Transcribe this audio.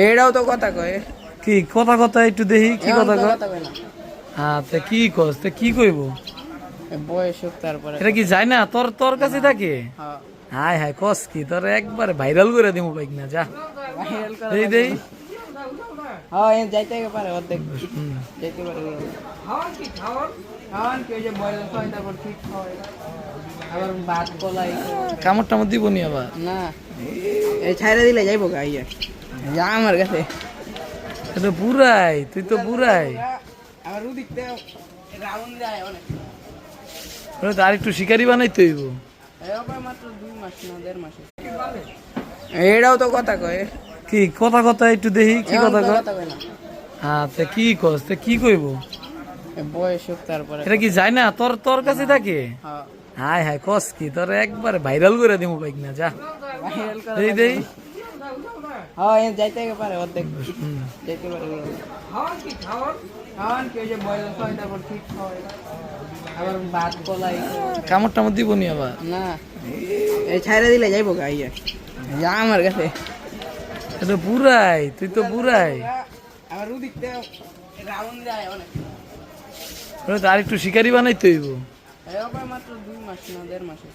এটাও তো কথা কয়। কি কথা কথা একটু দেখি কি এখন কথা তো কয়। কথা কয় না। হ্যাঁ তা কি কস তা কি কইব? বয়স হোক তারপরে এটা কি যায় না তোর তোর কাছে থাকে? হ্যাঁ, হাই হাই কস কি তোর একবার ভাইরাল করে দিমু বাইক না যা। ভাইরাল করা দেই লাগবে দেই। না। হ্যাঁ, এ যাইতে পারে অর্ধেক হুম। যাইতে পারে। খাওয়ান কি ওই যে বয়স হয় তারপর ঠিক হয়, আবার ভাত কলাই কামড় টামড় দিব নি আবার? না, এই ছাইরা দিলে যাইবো গা ইয়া যা আমার কাছে। এটা বুড়াই তুই তো বুড়াই। আবার ওদিকতে রাউন্ড যায় অনেক। তো আর একটু শিকারি বানাইতে হইব। এবার মাত্র 2 মাস না 1.5 মাসে। এটাও তো কথা কয়। কি কথা কথা একটু দেখি কি এখন কথা তো কয়। কথা কয় না। হ্যাঁ তা কি কস তা কি কইব? বয়স হোক তারপরে এটা কি যায় না তোর তোর কাছে থাকে? হ্যাঁ, হাই হাই কস কি তোর একবার ভাইরাল করে দিমু বাইক না যা। ভাইরাল করা দেই লাগবে দেই। না। হ্যাঁ, এ যাইতে পারে অর্ধেক হুম। যাইতে পারে। খাওয়ান কি ওই যে বয়স হয় তারপর ঠিক হয়, আবার ভাত কলাই কামড় টামড় দিব নি আবার? না, এই ছাইরা দিলে যাইবো গা ইয়া যা আমার কাছে। এটা বুড়াই তুই তো বুড়াই। আবার ওদিকতে রাউন্ড যায় অনেক। তো আর একটু শিকারি বানাইতে হইব। এবার মাত্র 2 মাস না 1.5 মাসে।